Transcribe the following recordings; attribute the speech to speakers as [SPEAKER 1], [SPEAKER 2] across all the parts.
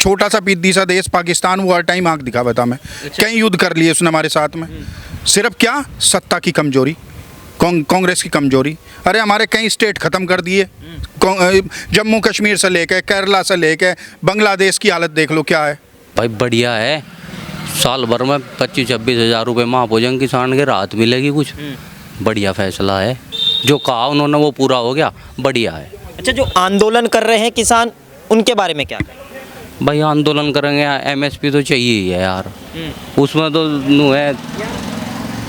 [SPEAKER 1] छोटा सा पीदी सा देश पाकिस्तान, वो हर टाइम आंख दिखावा था। मैं कई युद्ध कर लिए उसने हमारे साथ में, सिर्फ क्या सत्ता की कमजोरी, कांग्रेस की कमजोरी। अरे हमारे कई स्टेट ख़त्म कर दिए, जम्मू कश्मीर से लेके केरला से लेके बांग्लादेश की हालत देख लो क्या है।
[SPEAKER 2] भाई बढ़िया है, साल भर में 25-26 हज़ार रुपये महाभोजन किसान के राहत मिलेगी कुछ। बढ़िया फैसला है, जो कहा उन्होंने वो पूरा हो गया, बढ़िया है।
[SPEAKER 3] अच्छा, जो आंदोलन कर रहे हैं किसान, उनके बारे में क्या कहें?
[SPEAKER 2] भाई आंदोलन करेंगे, एमएसपी तो चाहिए ही है यार। उसमें तो नू है,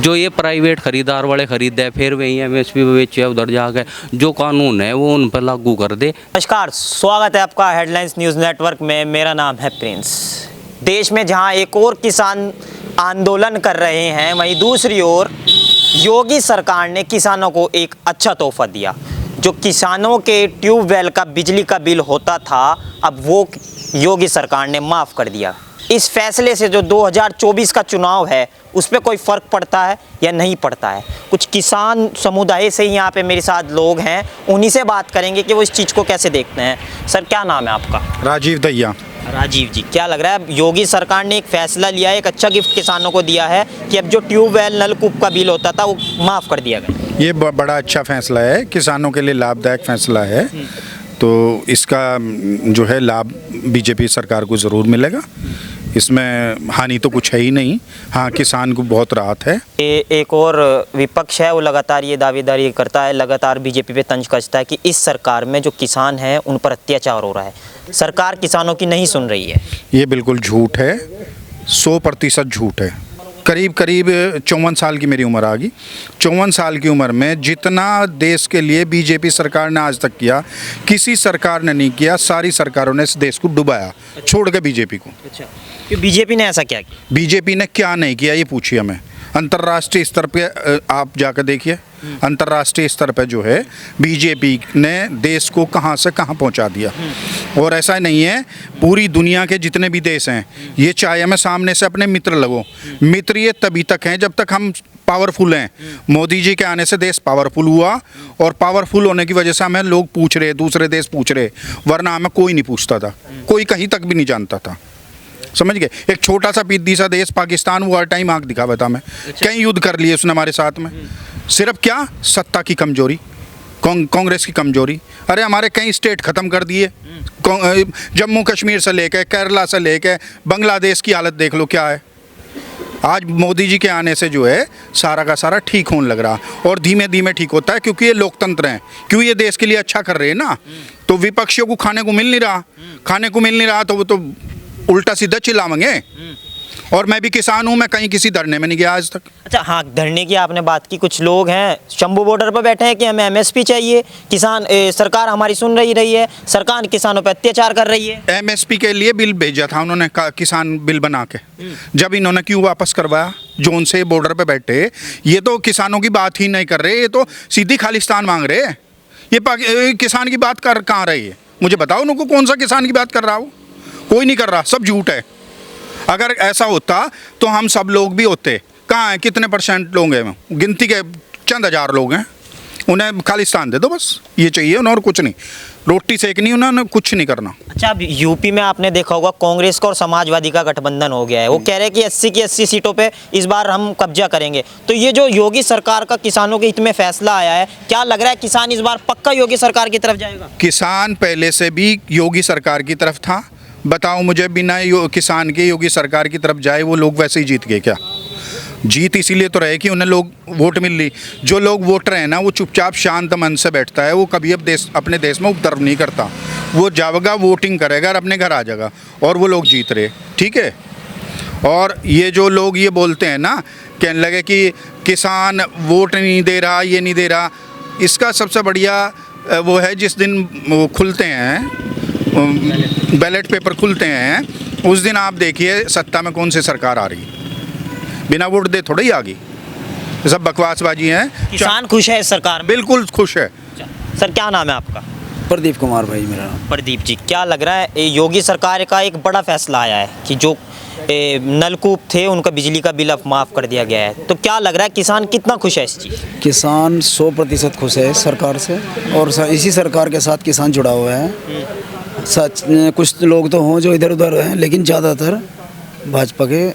[SPEAKER 2] जो ये प्राइवेट खरीदार वाले खरीदे हैं फिर वही एमएसपी पे बेचे, उधर जाके जो कानून है वो उन पर लागू कर दे।
[SPEAKER 3] नमस्कार, स्वागत है आपका हेडलाइंस न्यूज़ नेटवर्क में। मेरा नाम है प्रिंस। देश में जहां एक और किसान आंदोलन कर रहे हैं, वहीं दूसरी ओर योगी सरकार ने किसानों को एक अच्छा तोहफा दिया। जो किसानों के ट्यूबवेल का बिजली का बिल होता था, अब वो योगी सरकार ने माफ़ कर दिया। इस फैसले से जो 2024 का चुनाव है उस पर कोई फ़र्क पड़ता है या नहीं पड़ता है? कुछ किसान समुदाय से ही यहाँ पे मेरे साथ लोग हैं, उन्हीं से बात करेंगे कि वो इस चीज़ को कैसे देखते हैं। सर, क्या नाम है आपका?
[SPEAKER 1] राजीव दहिया।
[SPEAKER 3] राजीव जी, क्या लग रहा है, योगी सरकार ने एक फैसला लिया है, एक अच्छा गिफ्ट किसानों को दिया है कि अब जो ट्यूबवेल नलकूप का बिल होता था वो माफ़ कर दिया गया।
[SPEAKER 1] ये बड़ा अच्छा फैसला है, किसानों के लिए लाभदायक फैसला है। तो इसका जो है लाभ बीजेपी सरकार को ज़रूर मिलेगा, इसमें हानि तो कुछ है ही नहीं। हाँ, किसान को बहुत राहत है।
[SPEAKER 3] एक और विपक्ष है, वो लगातार ये दावेदारी करता है, लगातार बीजेपी पे तंज कसता है कि इस सरकार में जो किसान हैं उन पर अत्याचार हो रहा है, सरकार किसानों की नहीं सुन रही है।
[SPEAKER 1] ये बिल्कुल झूठ है, 100% झूठ है। करीब 54 साल की मेरी उम्र आ गई। 54 साल की उम्र में जितना देश के लिए बीजेपी सरकार ने आज तक किया, किसी सरकार ने नहीं किया। सारी सरकारों ने इस देश को डुबाया, छोड़ के बीजेपी को।
[SPEAKER 3] अच्छा, कि बीजेपी ने ऐसा क्या किया?
[SPEAKER 1] बीजेपी ने क्या नहीं किया ये पूछिए हमें। अंतर्राष्ट्रीय स्तर पे आप जाकर देखिए, अंतर्राष्ट्रीय स्तर पे जो है बीजेपी ने देश को कहां से कहां पहुंचा दिया। और ऐसा नहीं है, पूरी दुनिया के जितने भी देश हैं, ये चाहे हमें सामने से अपने मित्र लगो, मित्र ये तभी तक हैं जब तक हम पावरफुल हैं। मोदी जी के आने से देश पावरफुल हुआ, और पावरफुल होने की वजह से हमें लोग पूछ रहे, दूसरे देश पूछ रहे, वरना हमें कोई नहीं पूछता था, कोई कहीं तक भी नहीं जानता था। समझ गए? एक छोटा सा पीदी सा देश पाकिस्तान, वो हर टाइम आंख दिखावा था। मैं कई युद्ध कर लिए उसने हमारे साथ में, सिर्फ क्या सत्ता की कमजोरी, कांग्रेस की कमजोरी। अरे हमारे कई स्टेट ख़त्म कर दिए, जम्मू कश्मीर से लेके केरला से लेके बांग्लादेश की हालत देख लो क्या है। आज मोदी जी के आने से जो है सारा का सारा ठीक होने लग रहा, और धीमे धीमे ठीक होता है, क्योंकि ये लोकतंत्र हैं, क्यों ये देश के लिए अच्छा कर रहे हैं ना। तो विपक्षियों को खाने को मिल नहीं रहा, खाने को मिल नहीं रहा तो वो तो उल्टा सीधा चिल्लाएंगे। और मैं भी किसान हूँ, मैं कहीं किसी धरने में नहीं गया आज तक। अच्छा,
[SPEAKER 3] हाँ, धरने की आपने बात की, कुछ लोग हैं शंभू बॉर्डर पर बैठे हैं कि हमें एमएसपी चाहिए, किसान सरकार हमारी सुन रही है, सरकार किसानों पर अत्याचार कर रही है।
[SPEAKER 1] एमएसपी के लिए बिल भेजा था उन्होंने, किसान बिल बना के, जब इन्होंने क्यों वापस करवाया? जोन से बॉर्डर पे बैठे ये तो किसानों की बात ही नहीं कर रहे, ये तो सीधी खालिस्तान मांग रहे हैं। ये किसान की बात कर कहाँ रही है? मुझे बताओ उनको, कौन सा किसान की बात कर रहा हो? कोई नहीं कर रहा, सब झूठ है। अगर ऐसा होता तो हम सब लोग भी होते। कहाँ हैं, कितने % लोग हैं? गिनती के चंद हज़ार लोग हैं। उन्हें खालिस्तान दे दो, बस ये चाहिए उन्हें, और कुछ नहीं। रोटी सेकनी, उन्होंने कुछ नहीं करना।
[SPEAKER 3] अच्छा, अब यूपी में आपने देखा होगा कांग्रेस का और समाजवादी का गठबंधन हो गया है। वो कह रहे हैं कि 80 की 80 सीटों पे इस बार हम कब्जा करेंगे। तो ये जो योगी सरकार का किसानों के हित में फैसला आया है, क्या लग रहा है किसान इस बार पक्का योगी सरकार की तरफ जाएगा?
[SPEAKER 1] किसान पहले से भी योगी सरकार की तरफ था। बताओ मुझे, बिना किसान के योगी सरकार की तरफ जाए वो लोग वैसे ही जीत गए क्या? जीत इसीलिए तो रहे कि उन्हें लोग वोट मिल ली। जो लोग वोटर हैं ना, वो चुपचाप शांत मन से बैठता है, वो कभी अब अपने देश में उपद्रव नहीं करता। वो जाएगा, वोटिंग करेगा और अपने घर आ जाएगा, और वो लोग जीत रहे। ठीक है। और ये जो लोग ये बोलते हैं ना, कहने लगे कि किसान वोट नहीं दे रहा, ये नहीं दे रहा, इसका सबसे बढ़िया वो है जिस दिन वो खुलते हैं, बैलेट पेपर खुलते हैं, उस दिन आप देखिए सत्ता में कौन सी सरकार आ रही है। बिना वोट दे थोड़ा ही आ गई, ये सब बकवासबाजी है।
[SPEAKER 3] किसान खुश है इस सरकार में?
[SPEAKER 1] बिल्कुल खुश है।
[SPEAKER 3] सर, क्या नाम है आपका?
[SPEAKER 4] प्रदीप कुमार भाई मेरा नाम।
[SPEAKER 3] प्रदीप जी, क्या लग रहा है, योगी सरकार का एक बड़ा फैसला आया है कि जो नलकूप थे उनका बिजली का बिल अब माफ़ कर दिया गया है, तो क्या लग रहा है किसान कितना खुश है इस चीज़?
[SPEAKER 4] किसान 100% खुश है सरकार से, और इसी सरकार के साथ किसान जुड़ा हुआ है। सच कुछ लोग तो हों जो इधर उधर हैं, लेकिन ज़्यादातर भाजपा के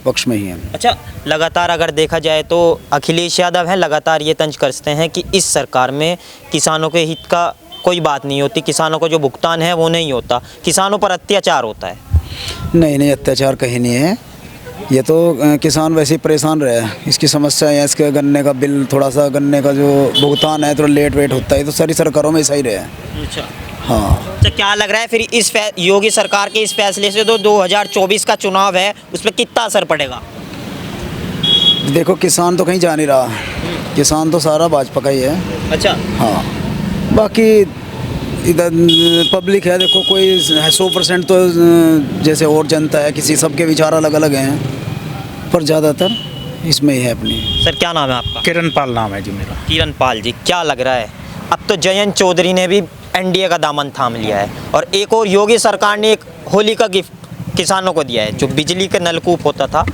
[SPEAKER 4] पक्ष में ही हैं।
[SPEAKER 3] अच्छा, लगातार अगर देखा जाए तो अखिलेश यादव हैं, लगातार ये तंज कसते हैं कि इस सरकार में किसानों के हित का कोई बात नहीं होती, किसानों को जो भुगतान है वो नहीं होता, किसानों पर अत्याचार होता है।
[SPEAKER 4] नहीं नहीं, अत्याचार कहीं नहीं है। ये तो किसान वैसे ही परेशान रहे हैं। इसकी समस्या है, इसके गन्ने का बिल, थोड़ा सा गन्ने का जो भुगतान है थोड़ा लेट वेट होता है, तो सारी सरकारों में ऐसा ही रहे हैं।
[SPEAKER 3] अच्छा,
[SPEAKER 4] हाँ,
[SPEAKER 3] तो क्या लग रहा है फिर इस योगी सरकार के इस फैसले से तो 2024 का चुनाव है उस पर कितना असर पड़ेगा?
[SPEAKER 4] देखो किसान तो कहीं जा नहीं रहा, किसान तो सारा भाजपा का ही है।
[SPEAKER 3] अच्छा,
[SPEAKER 4] हाँ, बाकी इधर पब्लिक है, देखो कोई 100% तो जैसे और जनता है, किसी सबके विचार अलग अलग हैं, पर ज़्यादातर इसमें ही है अपनी।
[SPEAKER 3] सर क्या नाम है आपका?
[SPEAKER 1] किरण पाल नाम है जी मेरा।
[SPEAKER 3] किरण पाल जी, क्या लग रहा है अब तो जयंत चौधरी ने भी एनडीए का दामन थाम लिया है और एक और योगी सरकार ने एक होली का गिफ्ट किसानों को दिया है, जो बिजली का नलकूप होता था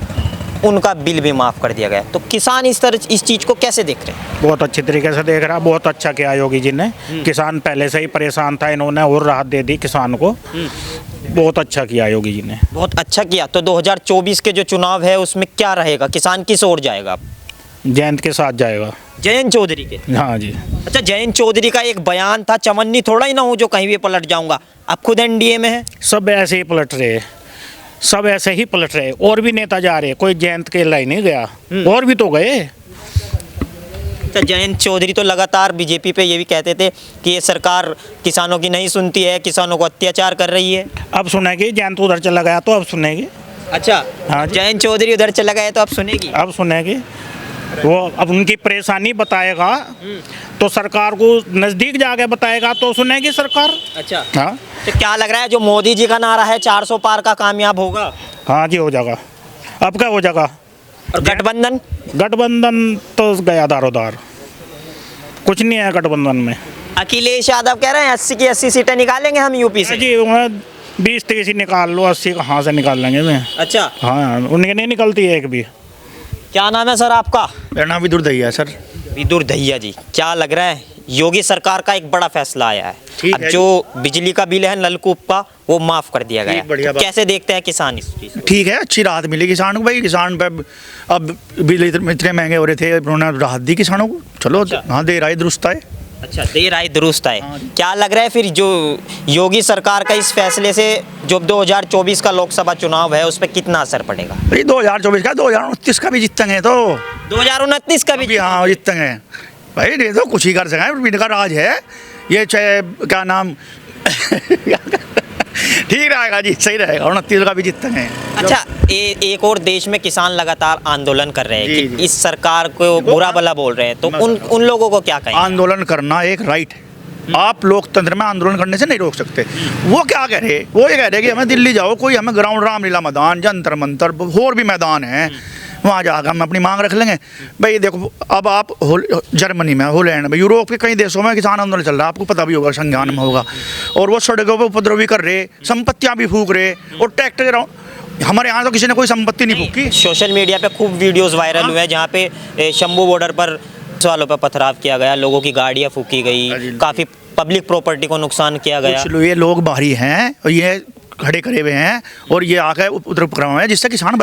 [SPEAKER 3] उनका बिल भी माफ़ कर दिया गया। तो किसान इस चीज़ को कैसे देख रहे हैं?
[SPEAKER 5] बहुत अच्छे तरीके से देख रहा है। बहुत अच्छा किया योगी जी ने। किसान पहले से ही परेशान था, इन्होंने और राहत दे दी किसान को। बहुत अच्छा किया योगी जी ने।
[SPEAKER 3] बहुत अच्छा किया। तो 2024 के जो चुनाव है उसमें क्या रहेगा, किसान किस ओर जाएगा?
[SPEAKER 5] जयंत के साथ जाएगा।
[SPEAKER 3] जयंत चौधरी के?
[SPEAKER 5] हाँ जी।
[SPEAKER 3] अच्छा, जयंत चौधरी का एक बयान था, चमन्नी थोड़ा ही ना हो जो कहीं भी पलट जाऊंगा। आप खुद एनडीए में है।
[SPEAKER 5] सब ऐसे ही पलट रहे, सब ऐसे ही पलट रहे। और भी नेता जा रहे, कोई जयंत के लाइन नहीं गया, और भी तो गए।
[SPEAKER 3] तो जयंत चौधरी तो लगातार बीजेपी पे ये भी कहते थे कि ये सरकार किसानों की नहीं सुनती है, किसानों को अत्याचार कर रही है।
[SPEAKER 5] अब सुनेगी, जयंत उधर चला गया तो अब सुनेगी।
[SPEAKER 3] अच्छा,
[SPEAKER 5] हाँ जी।
[SPEAKER 3] जयंत चौधरी उधर चला गया तो अब सुनेगी।
[SPEAKER 5] अब सुनेगी, वो अब उनकी परेशानी बताएगा तो सरकार को नज़दीक जाके बताएगा तो सुनेगी सरकार।
[SPEAKER 3] अच्छा,
[SPEAKER 5] हाँ
[SPEAKER 3] तो क्या लग रहा है जो मोदी जी का नारा है 400 पार का कामयाब होगा?
[SPEAKER 5] हाँ जी, हो जाएगा। अब क्या हो जाएगा?
[SPEAKER 3] और गठबंधन?
[SPEAKER 5] गठबंधन तो गया दारोदार, कुछ नहीं है गठबंधन में।
[SPEAKER 3] अखिलेश यादव कह रहे हैं 80 की 80 सीटें निकालेंगे हम यूपी से।
[SPEAKER 5] जी, 20-30 ही निकाल लो, 80 कहाँ से निकाल लेंगे मैं?
[SPEAKER 3] अच्छा,
[SPEAKER 5] हाँ, उनके नहीं निकलती है एक भी।
[SPEAKER 3] क्या नाम है सर आपका?
[SPEAKER 1] मेरा नाम विदुर दहिया है सर।
[SPEAKER 3] विदुर दहिया जी, क्या लग रहा है योगी सरकार का एक बड़ा फैसला आया है,
[SPEAKER 1] ठीक
[SPEAKER 3] अब
[SPEAKER 1] है
[SPEAKER 3] जो बिजली का बिल है नलकूप का वो माफ कर दिया गया
[SPEAKER 1] ठीक,
[SPEAKER 3] है,
[SPEAKER 1] बढ़िया
[SPEAKER 3] तो
[SPEAKER 1] बात।
[SPEAKER 3] कैसे देखते हैं किसान इस चीज़ को?
[SPEAKER 1] ठीक है, अच्छी राहत मिली किसान को भाई। किसान पे अब बिजली इतने महंगे हो रहे थे, उन्होंने राहत दी किसानों को। चलो
[SPEAKER 3] अच्छा।
[SPEAKER 1] हाँ, दे रहा है दुरुस्त है।
[SPEAKER 3] अच्छा, देर आए दुरुस्त आए।
[SPEAKER 1] हाँ जी।
[SPEAKER 3] क्या लग रहा है फिर जो योगी सरकार का इस फैसले से जो 2024 का लोकसभा चुनाव है उस पर कितना असर पड़ेगा?
[SPEAKER 1] भाई 2024 का, 2029 का भी जीतेंगे तो
[SPEAKER 3] 2029 का भी?
[SPEAKER 1] अभी हाँ जीतेंगे भाई। ये तो कुछ ही कर सकें, इनका राज है ये। चाहे क्या नाम ठीक रहेगा जी, सही रहेगा। 29 का भी जीतेंगे।
[SPEAKER 3] अच्छा, एक और देश में किसान लगातार आंदोलन कर रहे हैं
[SPEAKER 1] जी,
[SPEAKER 3] कि
[SPEAKER 1] जी।
[SPEAKER 3] इस सरकार को बुरा भला बोल रहे हैं, तो उन लोगों को क्या कहें?
[SPEAKER 1] आंदोलन करना एक राइट है। आप लोकतंत्र में आंदोलन करने से नहीं रोक सकते। वो क्या कह रहे, वो ये कह रहे कि हमें दिल्ली जाओ, कोई हमें ग्राउंड, रामलीला मैदान, जंतर मंतर और भी मैदान है, वहाँ जाकर हम अपनी मांग रख लेंगे। भाई देखो, अब आप जर्मनी में, हॉलैंड में, यूरोप के कई देशों में किसान आंदोलन चल रहा है, आपको पता भी होगा, संज्ञान में होगा। और वो सड़कों पर उपद्रव भी कर रहे, संपत्तियाँ भी फूक रहे, और ट्रैक्टर। हमारे यहाँ तो किसी ने कोई संपत्ति नहीं फूकी।
[SPEAKER 3] सोशल मीडिया पे खूब वीडियोस वायरल हुए हैं जहाँ पे शंभू बॉर्डर पर वालों पर पथराव किया गया, लोगों की गाड़ियाँ फूकी गई, काफ़ी पब्लिक प्रॉपर्टी को नुकसान किया गया।
[SPEAKER 1] ये लोग बाहरी हैं और ये खड़े करे हुए हैं और ये आकर उपद्रव है, जिससे किसान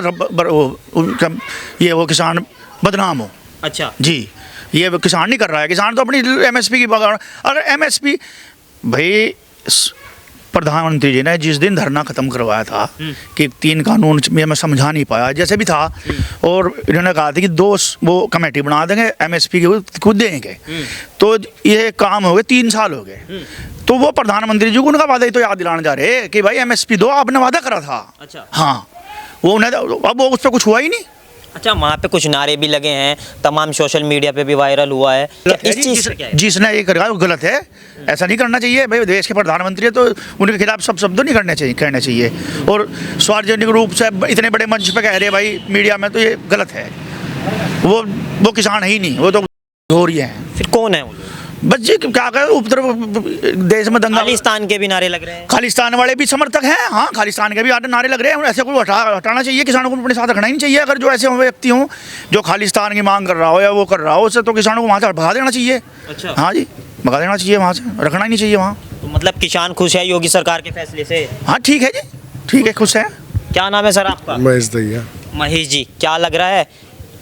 [SPEAKER 1] वो किसान बदनाम हो।
[SPEAKER 3] अच्छा
[SPEAKER 1] जी, ये किसान नहीं कर रहा है। किसान तो अपनी एमएसपी की बगाड़। अगर एमएसपी भाई, प्रधानमंत्री जी ने जिस दिन धरना खत्म करवाया था कि 3 कानून मैं समझा नहीं पाया, जैसे भी था, और इन्होंने कहा था कि 2 वो कमेटी बना देंगे, एमएसपी की खुद देंगे, तो ये काम हो गए, 3 साल हो गए। तो वो प्रधानमंत्री जी को उनका वादा ही तो याद दिलाने जा रहे कि भाई एमएसपी दो, आपने वादा करा था।
[SPEAKER 3] अच्छा,
[SPEAKER 1] हाँ, वो उन्हें अब वो उस पर कुछ हुआ ही नहीं।
[SPEAKER 3] अच्छा, वहाँ पे कुछ नारे भी लगे हैं, तमाम सोशल मीडिया पे भी वायरल हुआ है। इस चीज़ से क्या है?
[SPEAKER 1] जिसने ये करा वो गलत है, ऐसा नहीं करना चाहिए भाई। देश के प्रधानमंत्री है तो उनके खिलाफ सब शब्द नहीं कहने चाहिए। और सार्वजनिक रूप से इतने बड़े मंच पे कह रहे भाई मीडिया में, तो ये गलत है। वो किसान है ही नहीं, वो तो घोरिया है।
[SPEAKER 3] फिर कौन है वो?
[SPEAKER 1] बस जी क्या करें, उपद्रव देश में दंगा।
[SPEAKER 3] खालिस्तान के भी नारे लग रहे हैं।
[SPEAKER 1] खालिस्तान वाले भी समर्थक हैं, हाँ, खालिस्तान के भी नारे लग रहे हैं। ऐसे कोई हटाना चाहिए, किसानों को अपने साथ रखना ही नहीं चाहिए। अगर जो ऐसे व्यक्ति हों जो खालिस्तान की मांग कर रहा हो या वो कर रहा हो, उससे तो किसानों को वहाँ से भगा देना चाहिए।
[SPEAKER 3] अच्छा,
[SPEAKER 1] हाँ जी, भगा देना चाहिए, वहाँ से रखना ही नहीं चाहिए वहाँ।
[SPEAKER 3] तो मतलब किसान खुश है योगी सरकार के फैसले से?
[SPEAKER 6] हाँ ठीक है जी, ठीक है, खुश है।
[SPEAKER 3] क्या नाम है सर आपका?
[SPEAKER 7] महेश दैया।
[SPEAKER 3] महेश जी, क्या लग रहा है,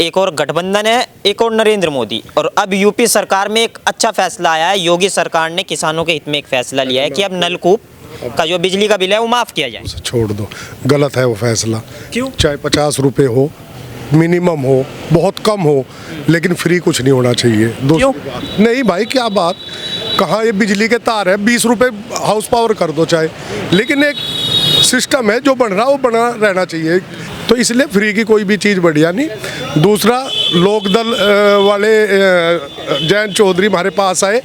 [SPEAKER 3] एक और गठबंधन है, एक और नरेंद्र मोदी, और अब यूपी सरकार में एक अच्छा फैसला आया है। योगी सरकार ने किसानों के हित में एक फैसला लिया है कि अब नलकूप का जो बिजली का बिल है वो माफ़ किया जाए।
[SPEAKER 7] छोड़ दो, गलत है वो फैसला।
[SPEAKER 3] क्यों?
[SPEAKER 7] चाहे 50 रुपये हो, मिनिमम हो, बहुत कम हो, लेकिन फ्री कुछ नहीं होना चाहिए।
[SPEAKER 3] क्यों?
[SPEAKER 7] नहीं भाई, क्या बात, कहाँ ये बिजली के तार है, 20 रुपये हाउस पावर कर दो चाहे, लेकिन एक सिस्टम है जो बन रहा वो बना रहना चाहिए। तो इसलिए फ्री की कोई भी चीज़ बढ़िया नहीं। दूसरा, लोकदल वाले जयंत चौधरी हमारे पास आए,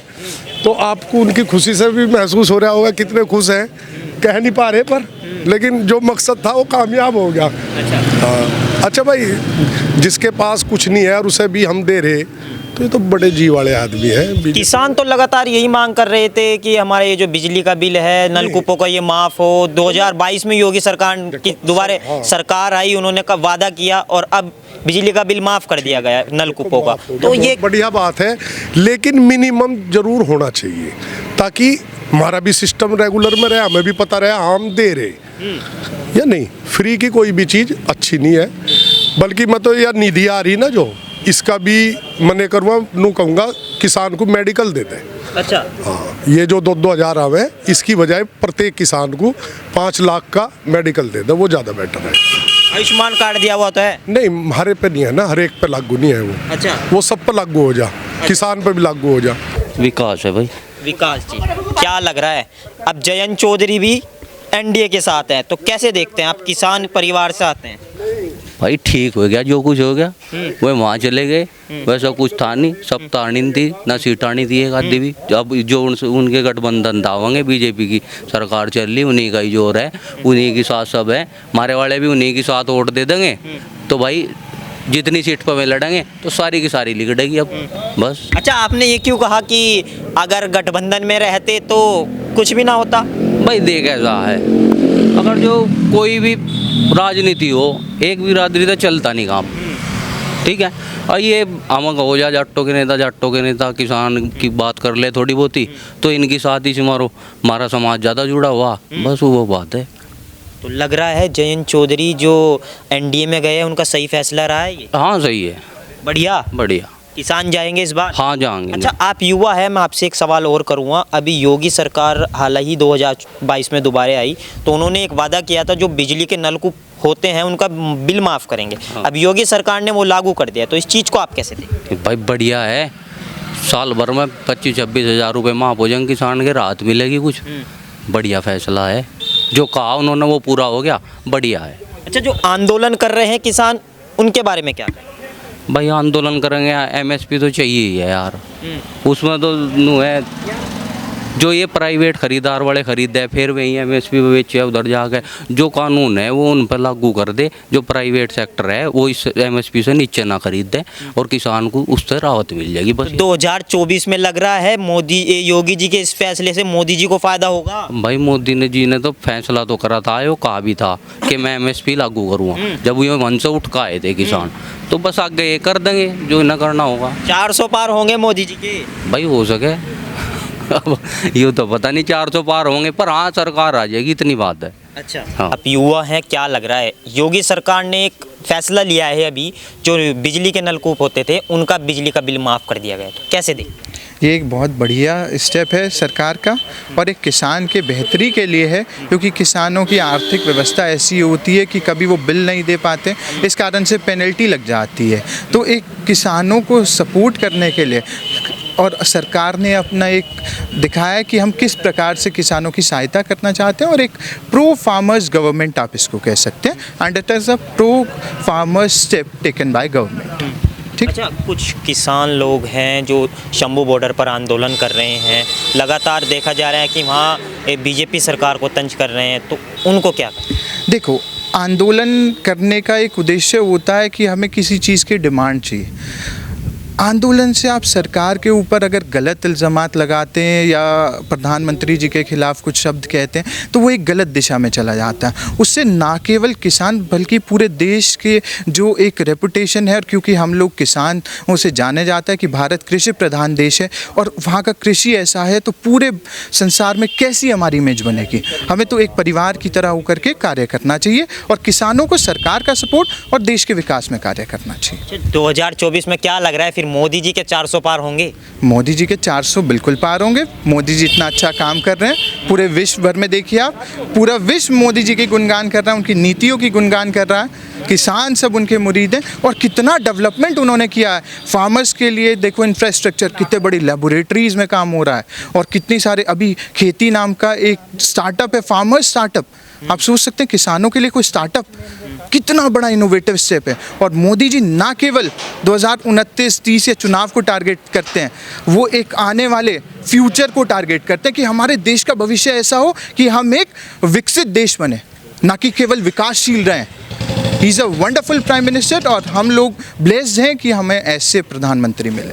[SPEAKER 7] तो आपको उनकी खुशी से भी महसूस हो रहा होगा कितने खुश हैं, कह नहीं पा रहे, पर लेकिन जो मकसद था वो कामयाब हो गया। हाँ, अच्छा भाई, जिसके पास कुछ नहीं है और उसे भी हम दे रहे, तो ये तो बड़े जी वाले आदमी हैं।
[SPEAKER 3] किसान तो लगातार यही मांग कर रहे थे कि हमारे ये जो बिजली का बिल है, नलकूपों का, ये माफ़ हो। 2022 में योगी सरकार की दोबारा सरकार आई, उन्होंने का वादा किया और अब बिजली का बिल माफ़ कर दिया गया नलकूपों का। तो ये
[SPEAKER 7] बढ़िया बात है, लेकिन मिनिमम जरूर होना चाहिए ताकि हमारा भी सिस्टम रेगुलर में रहे, हमें भी पता रहे हम दे रहे या नहीं। फ्री की कोई भी चीज़ अच्छी नहीं है, बल्कि मैं तो यार निधि आ रही ना जो, इसका भी मने करवा नू कहूँगा किसान को मेडिकल दे दें।
[SPEAKER 3] अच्छा,
[SPEAKER 7] हाँ, ये जो 2-2 हज़ार आवे, इसकी बजाय प्रत्येक किसान को 5 लाख का मेडिकल दे दे, वो ज़्यादा बेटर है।
[SPEAKER 3] आयुष्मान कार्ड दिया हुआ तो है?
[SPEAKER 7] नहीं, हरे पे नहीं है ना, हर एक पे लागू नहीं है वो।
[SPEAKER 3] अच्छा,
[SPEAKER 7] वो सब पे लागू हो जा, किसान पे भी लागू हो जा।
[SPEAKER 2] विकास है भाई।
[SPEAKER 3] विकास जी, क्या लग रहा है, अब जयंत चौधरी भी एनडीए के साथ हैं, तो कैसे देखते हैं आप? किसान परिवार से आते हैं।
[SPEAKER 2] भाई ठीक हो गया, जो कुछ हो गया वह वहाँ चले गए, वैसा कुछ था नहीं, सब तारनी थी ना, सीटानी थी एक आधी भी। अब जो उनके गठबंधन दावेंगे, बीजेपी की सरकार चल रही, उन्हीं का ही जोर है, उन्हीं के साथ सब है, हमारे वाले भी उन्हीं के साथ वोट दे देंगे। तो भाई जितनी सीट पर वे लड़ेंगे तो सारी की सारी लिगड़ेगी अब, बस।
[SPEAKER 3] अच्छा, आपने ये क्यों कहा कि अगर गठबंधन में रहते तो कुछ भी ना होता?
[SPEAKER 2] भाई देख ऐसा है, अगर जो कोई भी राजनीति हो, एक भी राजनीति चलता नहीं काम, ठीक है। और ये अमक हो जा, जाटों के नेता किसान की बात कर ले थोड़ी बहुत ही, तो इनकी साथ ही से मारो, हमारा समाज ज़्यादा जुड़ा हुआ, बस वो बात है।
[SPEAKER 3] तो लग रहा है जयंत चौधरी जो एनडीए में गए हैं उनका सही फैसला रहा है ये?
[SPEAKER 2] हाँ सही है,
[SPEAKER 3] बढ़िया।
[SPEAKER 2] बढ़िया।
[SPEAKER 3] किसान जाएंगे इस बार?
[SPEAKER 2] हाँ जाएंगे।
[SPEAKER 3] अच्छा, आप युवा है, मैं आपसे एक सवाल और करूँगा। अभी योगी सरकार हाल ही 2022 में दोबारा आई, तो उन्होंने एक वादा किया था जो बिजली के नलकूप होते हैं उनका बिल माफ़ करेंगे।
[SPEAKER 2] हाँ।
[SPEAKER 3] अब योगी सरकार ने वो लागू कर दिया, तो इस चीज़ को आप कैसे देखते?
[SPEAKER 2] भाई बढ़िया है, साल भर में 25-26 हज़ार रुपये माफ़ हो जाएंगे, किसान के राहत मिलेगी कुछ, बढ़िया फैसला है। जो कहा उन्होंने वो पूरा हो गया, बढ़िया है।
[SPEAKER 3] अच्छा, जो आंदोलन कर रहे हैं किसान, उनके बारे में क्या कहें?
[SPEAKER 2] भाई आंदोलन करेंगे, एमएसपी तो चाहिए ही है यार, उसमें तो नू है, जो ये प्राइवेट खरीदार वाले खरीदते हैं फिर वही एमएसपी पे बेचे उधर जाकर, जो कानून है वो उन पर लागू कर दे। जो प्राइवेट सेक्टर है वो इस एमएसपी से नीचे ना खरीदे और किसान को उससे राहत मिल जाएगी, बस।
[SPEAKER 3] 2024 में लग रहा है योगी जी के इस फैसले से मोदी जी को फायदा होगा?
[SPEAKER 2] भाई मोदी जी ने तो फैसला तो करा था, वो कहा भी था कि मैं एमएसपी लागू करूँगा, जब ये मन से उठ के आए थे किसान, तो बस आगे ये कर देंगे जो इन्हें करना होगा।
[SPEAKER 3] 400 पार होंगे मोदी जी के?
[SPEAKER 2] भाई हो सके, अब यूँ तो पता नहीं 400 पार होंगे, पर हाँ सरकार आ जाएगी, इतनी बात है।
[SPEAKER 3] अच्छा,
[SPEAKER 2] हाँ।
[SPEAKER 3] आप युवा हैं, क्या लग रहा है, योगी सरकार ने एक फैसला लिया है अभी, जो बिजली के नलकूप होते थे उनका बिजली का बिल माफ़ कर दिया गया, तो कैसे देखते?
[SPEAKER 8] ये एक बहुत बढ़िया स्टेप है सरकार का और एक किसान के बेहतरी के लिए है, क्योंकि किसानों की आर्थिक व्यवस्था ऐसी होती है कि कभी वो बिल नहीं दे पाते, इस कारण से पेनल्टी लग जाती है। तो एक किसानों को सपोर्ट करने के लिए और सरकार ने अपना एक दिखाया कि हम किस प्रकार से किसानों की सहायता करना चाहते हैं, और एक प्रो फार्मर्स गवर्नमेंट आप इसको कह सकते हैं, and it is a pro farmers step taken by government. ठीक।
[SPEAKER 3] अच्छा, कुछ किसान लोग हैं जो शंभू बॉर्डर पर आंदोलन कर रहे हैं, लगातार देखा जा रहा है कि वहाँ बीजेपी सरकार को तंज कर रहे हैं, तो उनको क्या करें?
[SPEAKER 8] देखो, आंदोलन करने का एक उद्देश्य होता है कि हमें किसी चीज़ की डिमांड चाहिए। आंदोलन से आप सरकार के ऊपर अगर गलत इल्ज़ामात लगाते हैं या प्रधानमंत्री जी के खिलाफ कुछ शब्द कहते हैं तो वो एक गलत दिशा में चला जाता है। उससे ना केवल किसान बल्कि पूरे देश के जो एक रेपुटेशन है, और क्योंकि हम लोग किसानों से जाने जाता है कि भारत कृषि प्रधान देश है और वहाँ का कृषि ऐसा है, तो पूरे संसार में कैसी हमारी इमेज बनेगी। हमें तो एक परिवार की तरह होकर के कार्य करना चाहिए और किसानों को सरकार का सपोर्ट और देश के विकास में कार्य करना चाहिए।
[SPEAKER 3] 2024 में क्या लग रहा है, फिर मोदी जी के 400 पार होंगे?
[SPEAKER 8] मोदी जी के 400 बिल्कुल पार होंगे। मोदी जी इतना अच्छा काम कर रहे हैं, पूरे विश्व भर में देखिए आप, पूरा विश्व मोदी जी की गुणगान कर रहा है, उनकी नीतियों की गुणगान कर रहा है। किसान सब उनके मुरीद हैं और कितना डेवलपमेंट उन्होंने किया है फार्मर्स के लिए। देखो इंफ्रास्ट्रक्चर, कितने बड़ी लेबोरेटरीज में काम हो रहा है और कितनी सारे, अभी खेती नाम का एक स्टार्टअप है, फार्मर्स स्टार्टअप। आप सोच सकते हैं किसानों के लिए कोई स्टार्टअप, कितना बड़ा इनोवेटिव स्टेप है। और मोदी जी ना केवल 2029-30 या चुनाव को टारगेट करते हैं, वो एक आने वाले फ्यूचर को टारगेट करते हैं कि हमारे देश का भविष्य ऐसा हो कि हम एक विकसित देश बने, ना कि केवल विकासशील रहें। He is a wonderful prime minister और हम लोग ब्लेस्ड हैं कि हमें ऐसे प्रधानमंत्री मिले।